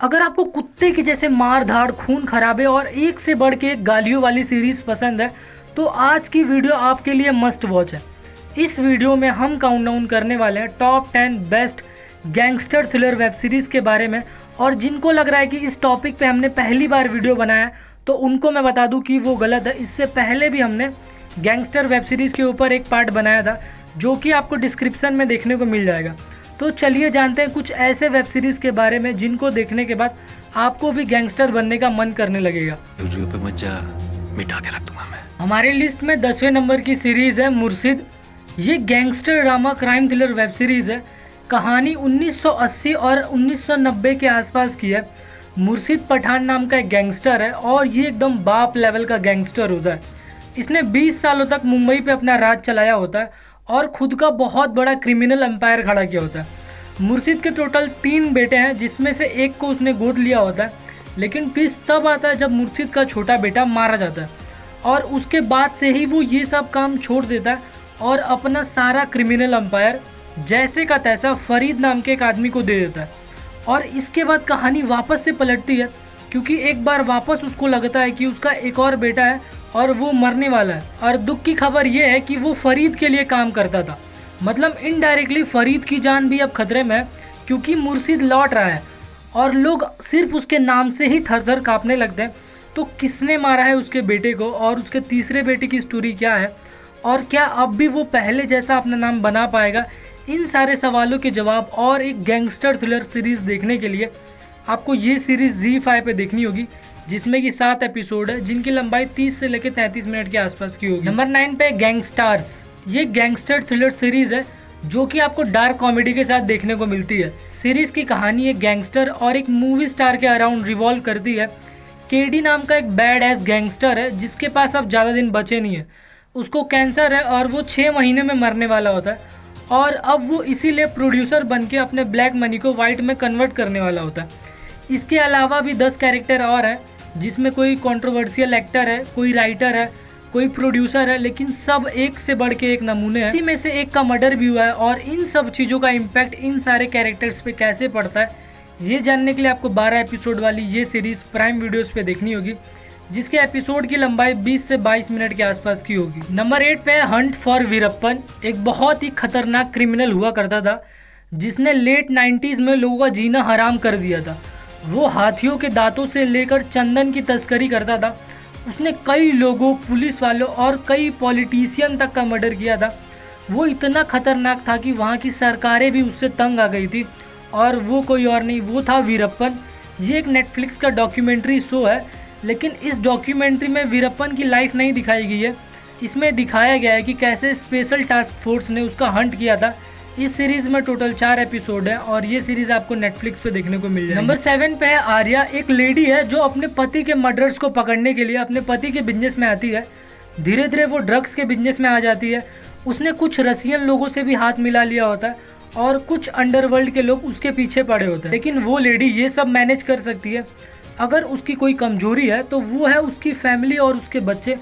अगर आपको कुत्ते के जैसे मार धाड़, खून खराबे और एक से बढ़ के गालियों वाली सीरीज़ पसंद है तो आज की वीडियो आपके लिए मस्ट वॉच है। इस वीडियो में हम काउंटडाउन करने वाले हैं top 10 best gangster thriller web series के बारे में। और जिनको लग रहा है कि इस टॉपिक पे हमने पहली बार वीडियो बनाया है तो उनको मैं बता दूं कि वो गलत है। इससे पहले भी हमने गैंगस्टर वेब सीरीज़ के ऊपर एक पार्ट बनाया था जो कि आपको डिस्क्रिप्शन में देखने को मिल जाएगा। तो चलिए जानते हैं कुछ ऐसे वेब सीरीज़ के बारे में जिनको देखने के बाद आपको भी गैंगस्टर बनने का मन करने लगेगा। पे मज्जा मिटा के रख दूंगा मैं। हमारी लिस्ट में 10वें नंबर की सीरीज़ है मुर्शिद। ये gangster drama crime thriller web series है। कहानी 1980 और 1990 के आसपास की है। मुर्शिद पठान नाम का एक गैंगस्टर है और ये एकदम बाप लेवल का गैंगस्टर होता है। इसने 20 सालों तक मुंबई पे अपना राज चलाया होता है और खुद का बहुत बड़ा क्रिमिनल एम्पायर खड़ा किया होता है। मुर्शिद के टोटल 3 बेटे हैं जिसमें से एक को उसने गोद लिया होता है, लेकिन ट्विस्ट तब आता है जब मुर्शिद का छोटा बेटा मारा जाता है और उसके बाद से ही वो ये सब काम छोड़ देता है और अपना सारा क्रिमिनल एम्पायर जैसे का तैसा फरीद नाम के एक आदमी को दे देता है। और इसके बाद कहानी वापस से पलटती है क्योंकि एक बार वापस उसको लगता है कि उसका एक और बेटा है और वो मरने वाला है। और दुख की खबर ये है कि वो फरीद के लिए काम करता था, मतलब इनडायरेक्टली फरीद की जान भी अब खतरे में है क्योंकि मुर्शिद लौट रहा है और लोग सिर्फ उसके नाम से ही थर थर काँपने लगते हैं। तो किसने मारा है उसके बेटे को और उसके तीसरे बेटे की स्टोरी क्या है और क्या अब भी वो पहले जैसा अपना नाम बना पाएगा, इन सारे सवालों के जवाब और एक गैंगस्टर थ्रिलर सीरीज़ देखने के लिए आपको ये सीरीज़ ZEE5 पे देखनी होगी, जिसमें कि 7 एपिसोड है जिनकी लंबाई 30 से लेकर 33 मिनट के आसपास की होगी। नंबर 9 पे गैंगस्टार्स। ये गैंगस्टर थ्रिलर सीरीज़ है जो कि आपको डार्क कॉमेडी के साथ देखने को मिलती है। सीरीज़ की कहानी एक गैंगस्टर और एक मूवी स्टार के अराउंड रिवॉल्व करती है। केडी नाम का एक बैड एस गैंगस्टर है जिसके पास अब ज़्यादा दिन बचे नहीं है। उसको कैंसर है और वो 6 महीने में मरने वाला होता है और अब वो इसीलिए प्रोड्यूसर बन के अपने ब्लैक मनी को वाइट में कन्वर्ट करने वाला होता है। इसके अलावा भी 10 कैरेक्टर और हैं जिसमें कोई कंट्रोवर्शियल एक्टर है, कोई राइटर है, कोई प्रोड्यूसर है, लेकिन सब एक से बढ़ के एक नमूने हैं। इसी में से एक का मर्डर भी हुआ है और इन सब चीज़ों का इम्पैक्ट इन सारे कैरेक्टर्स पे कैसे पड़ता है ये जानने के लिए आपको 12 एपिसोड वाली ये सीरीज़ प्राइम वीडियोस पे देखनी होगी, जिसके एपिसोड की लंबाई 20 से 22 मिनट के आसपास की होगी। नंबर 8 पे है हंट फॉर वीरप्पन। एक बहुत ही खतरनाक क्रिमिनल हुआ करता था जिसने लेट 90s में लोगों का जीना हराम कर दिया था। वो हाथियों के दांतों से लेकर चंदन की तस्करी करता था। उसने कई लोगों, पुलिस वालों और कई पॉलिटिशियन तक का मर्डर किया था। वो इतना खतरनाक था कि वहाँ की सरकारें भी उससे तंग आ गई थी और वो कोई और नहीं, वो था वीरप्पन। ये एक नेटफ्लिक्स का डॉक्यूमेंट्री शो है, लेकिन इस डॉक्यूमेंट्री में वीरप्पन की लाइफ नहीं दिखाई गई है। इसमें दिखाया गया है कि कैसे स्पेशल टास्क फोर्स ने उसका हंट किया था। इस सीरीज़ में टोटल 4 एपिसोड है और ये सीरीज़ आपको नेटफ्लिक्स पे देखने को मिल जाएगी। नंबर 7 पे है आर्या। एक लेडी है जो अपने पति के मर्डर्स को पकड़ने के लिए अपने पति के बिजनेस में आती है। धीरे धीरे वो ड्रग्स के बिजनेस में आ जाती है। उसने कुछ रसियन लोगों से भी हाथ मिला लिया होता है और कुछ अंडरवर्ल्ड के लोग उसके पीछे पड़े होते हैं, लेकिन वो लेडी ये सब मैनेज कर सकती है। अगर उसकी कोई कमजोरी है तो वो है उसकी फैमिली और उसके बच्चे।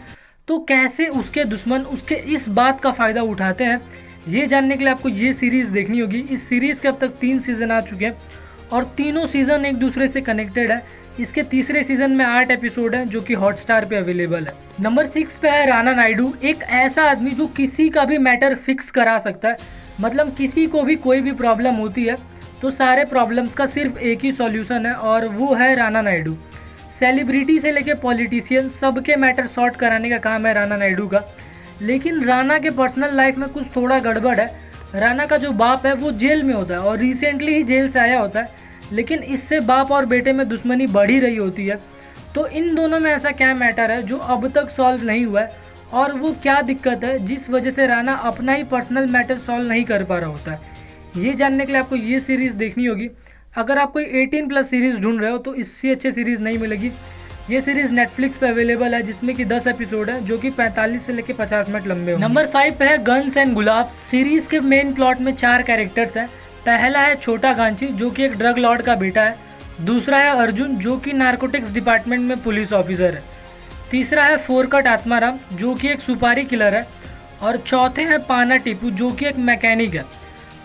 तो कैसे उसके दुश्मन उसके इस बात का फ़ायदा उठाते हैं ये जानने के लिए आपको ये सीरीज़ देखनी होगी। इस सीरीज़ के अब तक 3 सीज़न आ चुके हैं और तीनों सीज़न एक दूसरे से कनेक्टेड है। इसके तीसरे सीज़न में 8 एपिसोड हैं जो कि हॉटस्टार पे अवेलेबल है। नंबर 6 पे है राणा नायडू। एक ऐसा आदमी जो किसी का भी मैटर फिक्स करा सकता है, मतलब किसी को भी कोई भी प्रॉब्लम होती है तो सारे प्रॉब्लम्स का सिर्फ एक ही सॉल्यूशन है और वो है राणा नायडू। सेलिब्रिटी से लेके पॉलिटिशियन सबके मैटर सॉर्ट कराने का काम है राणा नायडू का। लेकिन राणा के पर्सनल लाइफ में कुछ थोड़ा गड़बड़ है। राणा का जो बाप है वो जेल में होता है और रिसेंटली ही जेल से आया होता है, लेकिन इससे बाप और बेटे में दुश्मनी बढ़ ही रही होती है। तो इन दोनों में ऐसा क्या मैटर है जो अब तक सॉल्व नहीं हुआ है और वो क्या दिक्कत है जिस वजह से राणा अपना ही पर्सनल मैटर सॉल्व नहीं कर पा रहा होता है, ये जानने के लिए आपको ये सीरीज़ देखनी होगी। अगर आप कोई 18+ सीरीज़ ढूंढ रहे हो तो इससे अच्छी सीरीज़ नहीं मिलेगी। ये सीरीज़ नेटफ्लिक्स पे अवेलेबल है जिसमें कि 10 एपिसोड है जो कि 45 से लेकर 50 मिनट लंबे होंगे। नंबर 5 पे है गन्स एंड गुलाब। सीरीज़ के मेन प्लॉट में 4 कैरेक्टर्स हैं। पहला है छोटा गांची जो कि एक ड्रग लॉर्ड का बेटा है। दूसरा है अर्जुन जो कि नार्कोटिक्स डिपार्टमेंट में पुलिस ऑफिसर है। तीसरा है फोरकट आत्माराम जो कि एक सुपारी किलर है और चौथे हैं पाना टीपू जो कि एक मैकेनिक है।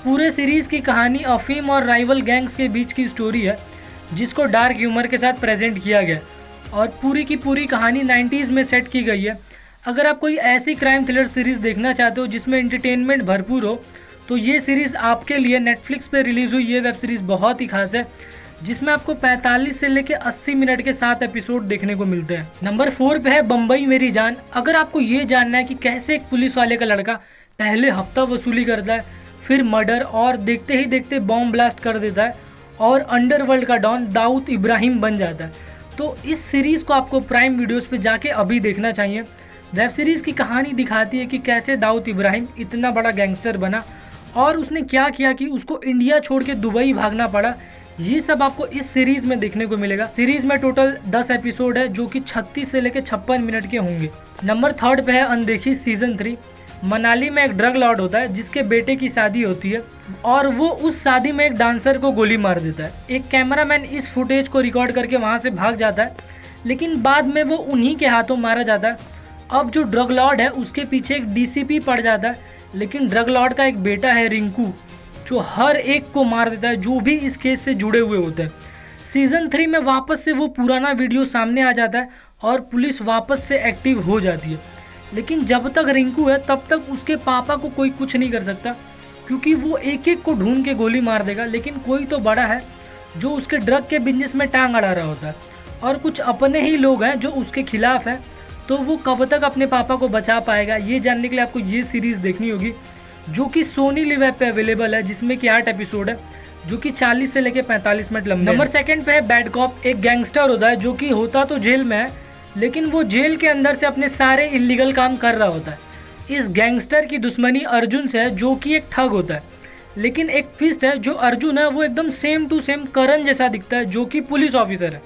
पूरे सीरीज़ की कहानी अफीम और राइवल गैंग्स के बीच की स्टोरी है। जिसको डार्क ह्यूमर के साथ प्रेजेंट किया गया और पूरी की पूरी कहानी 90s में सेट की गई है। अगर आप कोई ऐसी क्राइम थ्रिलर सीरीज़ देखना चाहते हो जिसमें एंटरटेनमेंट भरपूर हो तो ये सीरीज़ आपके लिए। नेटफ्लिक्स पे रिलीज़ हुई ये वेब सीरीज़ बहुत ही खास है, जिसमें आपको 45 से लेकर 80 मिनट के 7 एपिसोड देखने को मिलते हैं। नंबर 4 पे है बम्बई मेरी जान। अगर आपको ये जानना है कि कैसे एक पुलिस वाले का लड़का पहले हफ्ता वसूली करता है, फिर मर्डर और देखते ही देखते बॉम्ब ब्लास्ट कर देता है और अंडरवर्ल्ड का डॉन दाऊद इब्राहिम बन जाता है, तो इस सीरीज़ को आपको प्राइम वीडियोस पे जाके अभी देखना चाहिए। वेब सीरीज़ की कहानी दिखाती है कि कैसे दाऊद इब्राहिम इतना बड़ा गैंगस्टर बना और उसने क्या किया कि उसको इंडिया छोड़ के दुबई भागना पड़ा। ये सब आपको इस सीरीज़ में देखने को मिलेगा। सीरीज़ में टोटल 10 एपिसोड है जो कि 36 से लेकर 56 मिनट के होंगे। नंबर 3 पे है अनदेखी सीज़न 3। मनाली में एक ड्रग लॉर्ड होता है जिसके बेटे की शादी होती है और वो उस शादी में एक डांसर को गोली मार देता है। एक कैमरामैन इस फुटेज को रिकॉर्ड करके वहाँ से भाग जाता है, लेकिन बाद में वो उन्हीं के हाथों मारा जाता है। अब जो ड्रग लॉर्ड है उसके पीछे एक डीसीपी पड़ जाता है, लेकिन ड्रग लॉर्ड का एक बेटा है रिंकू जो हर एक को मार देता है जो भी इस केस से जुड़े हुए होते हैं। सीज़न 3 में वापस से वो पुराना वीडियो सामने आ जाता है और पुलिस वापस से एक्टिव हो जाती है, लेकिन जब तक रिंकू है तब तक उसके पापा को कोई कुछ नहीं कर सकता क्योंकि वो एक एक को ढूंढ के गोली मार देगा। लेकिन कोई तो बड़ा है जो उसके ड्रग के बिजनेस में टांग अड़ा रहा होता है और कुछ अपने ही लोग हैं जो उसके खिलाफ है, तो वो कब तक अपने पापा को बचा पाएगा, ये जानने के लिए आपको ये सीरीज़ देखनी होगी जो कि सोनी लिव ऐप पे अवेलेबल है, जिसमें कि 8 एपिसोड है जो कि 40 से लेकर 45 मिनट लंबे। नंबर 2 पे है बैड कॉप। एक गैंगस्टर होता है जो कि होता तो जेल में है, लेकिन वो जेल के अंदर से अपने सारे इलीगल काम कर रहा होता है। इस गैंगस्टर की दुश्मनी अर्जुन से है जो कि एक ठग होता है, लेकिन एक ट्विस्ट है, जो अर्जुन है वो एकदम सेम टू सेम करण जैसा दिखता है जो कि पुलिस ऑफिसर है।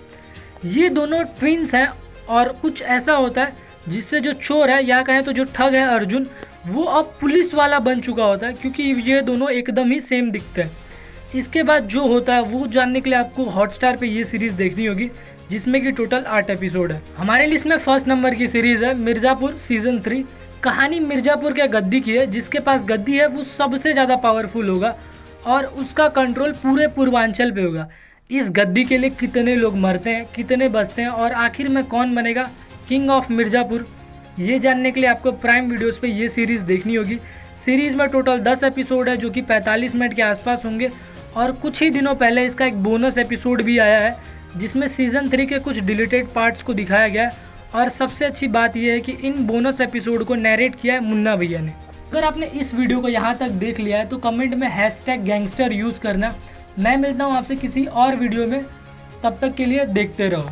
ये दोनों ट्विंस हैं और कुछ ऐसा होता है जिससे जो चोर है या कहें तो जो ठग है अर्जुन, वो अब पुलिस वाला बन चुका होता है क्योंकि ये दोनों एकदम ही सेम दिखते हैं। इसके बाद जो होता है वो जानने के लिए आपको हॉटस्टार पे ये सीरीज़ देखनी होगी जिसमें कि टोटल 8 एपिसोड है। हमारे लिस्ट में फर्स्ट नंबर की सीरीज़ है मिर्ज़ापुर सीज़न 3। कहानी मिर्ज़ापुर के गद्दी की है। जिसके पास गद्दी है वो सबसे ज़्यादा पावरफुल होगा और उसका कंट्रोल पूरे पूर्वांचल पे होगा। इस गद्दी के लिए कितने लोग मरते हैं, कितने बचते हैं और आखिर में कौन बनेगा किंग ऑफ मिर्ज़ापुर, ये जानने के लिए आपको प्राइम वीडियोस पे ये सीरीज़ देखनी होगी। सीरीज़ में टोटल 10 एपिसोड है जो कि 45 मिनट के आसपास होंगे और कुछ ही दिनों पहले इसका एक बोनस एपिसोड भी आया है जिसमें सीज़न 3 के कुछ डिलीटेड पार्ट्स को दिखाया गया है। और सबसे अच्छी बात यह है कि इन बोनस एपिसोड को नैरेट किया है मुन्ना भैया ने। अगर आपने इस वीडियो को यहाँ तक देख लिया है तो कमेंट में #गैंगस्टर यूज़ करना। मैं मिलता हूँ आपसे किसी और वीडियो में, तब तक के लिए देखते रहो।